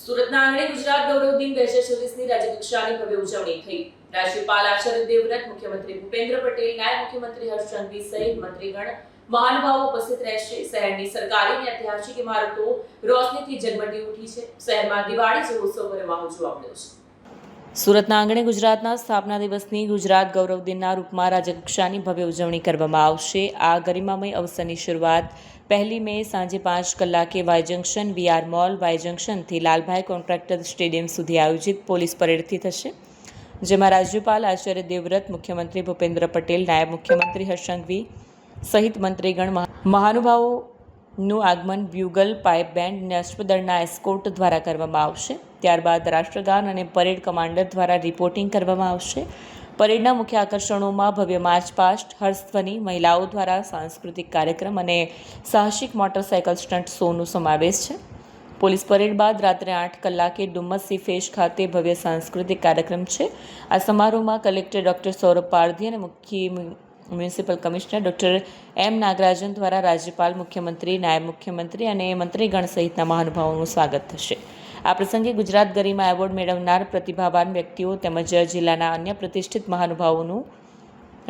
સુરતના આંગણે ગુજરાત ગૌરવ દિન 2024ની રાજ્યકક્ષાની ભવ્ય ઉજવણી થઈ। રાજ્યપાલ આચાર્ય દેવવ્રત, મુખ્યમંત્રી ભૂપેન્દ્ર પટેલ, નાયબ મુખ્યમંત્રી હર્ષ સંઘવી સહિત મંત્રીગણ, મહાનુભાવો ઉપસ્થિત રહેશે। શહેરની સરકારી અને ઐતિહાસિક ઇમારતો રોશનીથી ઝગમગી ઉઠી છે। શહેરમાં દિવાળી જેવો ઉત્સવભર્યો માહોલ જોવા મળ્યો છે। સુરતના આંગણે ગુજરાતના સ્થાપના દિવસની ગુજરાત ગૌરવ દિનના રૂપમાં રાજ્યકક્ષાની ભવ્ય ઉજવણી કરવામાં આવશે। આ ગરિમામય અવસરની શરૂઆત 1 મે સાંજે 5 કલાકે Y junction, VR mall, Y જંકશનથી લાલભાઈ કોન્ટ્રાક્ટર સ્ટેડિયમ સુધી આયોજિત પોલીસ પરેડથી થશે, જેમાં રાજ્યપાલ આચાર્ય દેવવ્રત, મુખ્યમંત્રી ભૂપેન્દ્ર પટેલ, નાયબ મુખ્યમંત્રી હર્ષ સંઘવી સહિત મંત્રીગણ, મહાનુભાવોનું આગમન બ્યુગલ, પાઇપ બેન્ડ અને અશ્વદળના એસ્કોર્ટ દ્વારા કરવામાં આવશે। ત્યારબાદ રાષ્ટ્રગાન અને પરેડ કમાન્ડર દ્વારા રિપોર્ટિંગ કરવામાં આવશે। પરેડના મુખ્ય આકર્ષણોમાં ભવ્ય માર્ચ પાસ્ટ, હર્ષધ્વનિ, મહિલાઓ દ્વારા સાંસ્કૃતિક કાર્યક્રમ અને સાહસિક મોટરસાયકલ સ્ટન્ટ શોનો સમાવેશ છે। પોલીસ પરેડ બાદ રાત્રે 8 કલાકે ડુમ્મસ સીફેશ ખાતે ભવ્ય સાંસ્કૃતિક કાર્યક્રમ છે। આ સમારોહમાં કલેક્ટર ડોક્ટર સૌરભ પારધી અને મુખ્ય મ્યુનિસિપલ કમિશનર ડોક્ટર એમ નાગરાજન દ્વારા રાજ્યપાલ, મુખ્યમંત્રી, નાયબ મુખ્યમંત્રી અને મંત્રીગણ સહિતના મહાનુભાવોનું સ્વાગત થશે। આ પ્રસંગે ગુજરાત ગરિમા એવોર્ડ મેળવનાર પ્રતિભાવાન વ્યક્તિઓ તેમજ જિલ્લાના અન્ય પ્રતિષ્ઠિત મહાનુભાવોનું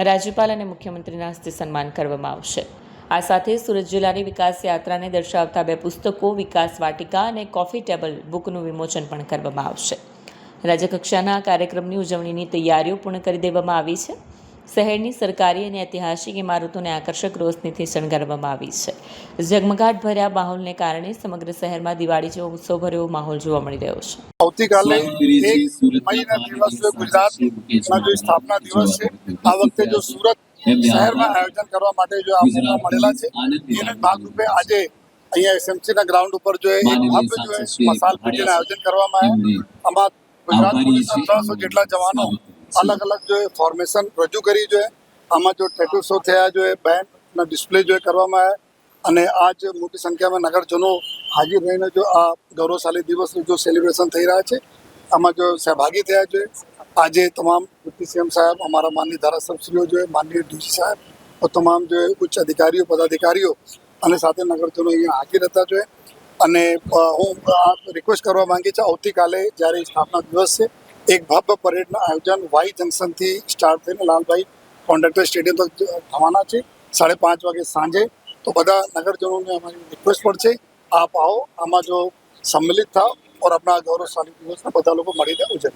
રાજ્યપાલ અને મુખ્યમંત્રીના હસ્તે સન્માન કરવામાં આવશે। આ સાથે સુરત જિલ્લાની વિકાસ યાત્રાને દર્શાવતા 2 પુસ્તકો, વિકાસ વાટિકા અને કોફી ટેબલ બુકનું વિમોચન પણ કરવામાં આવશે। રાજ્યકક્ષાના કાર્યક્રમની ઉજવણીની તૈયારીઓ પૂર્ણ કરી દેવામાં આવી છે। શહેરની સરકારી અને ઐતિહાસિક ઇમારતોને આકર્ષક રોશનીથી શણગારવામાં આવી છે। ઝગમગાટ ભર્યા માહોલને કારણે સમગ્ર શહેરમાં દિવાળી જેવો ઉત્સવભર્યો માહોલ જોવા મળી રહ્યો છે। આવતીકાલે 1 મઈના દિવસે ગુજરાતના જે સ્થાપના દિવસ છે, આ વખતે જો સુરત શહેરમાં આયોજન કરવા માટે જો આ મોકા મળેલા છે, એના ભાગરૂપે આજે અહીંયા એસએમસીના ગ્રાઉન્ડ ઉપર જો એક ભવ્ય જો મસાલ પેટીનું આયોજન કરવામાં આવ્યું। આમાં ગુજરાત પોલીસના 300 જેટલા જવાનો અલગ અલગ જો ફોર્મેશન રજૂ કરી જો આમાં જો ટેટુ શો થયા જો બેન્ડના ડિસ્પ્લે જો કરવામાં આવ્યા અને આજ મોટી સંખ્યામાં નગરજનો હાજર રહીને જો આ ગૌરવશાળી દિવસનું જો સેલિબ્રેશન થઈ રહ્યા છે, આમાં જો સહભાગી થયા છે। આજે તમામ ડિપ્ટી સીએમ સાહેબ, અમારા માનનીય ધારાસભ્યો જો માનનીય ડીસી સાહેબ और તમામ જો ઉચ્ચ અધિકારીઓ, પદાધિકારીઓ અને સાથે નગરજનો અહીંયા હાજર હતા જો અને હું આ રિક્વેસ્ટ કરવા માંગી છે, આવતીકાલે જ્યારે સ્થાપના દિવસ છે, એક ભવ્ય પરેડનું આયોજન વાય જંકશનથી સ્ટાર્ટ થઈને લાલભાઈ કોન્ટ્રાક્ટર સ્ટેડિયમ તક થવાના છે 5:30 વાગે સાંજે। તો બધા નગરજનોને અમારી રિક્વેસ્ટ પણ છે, આપ આવો, આમાં જો सम्मिलित થાઓ और अपना गौरवशाली દિવસને બધા લોકો મળીને ઉજવીએ।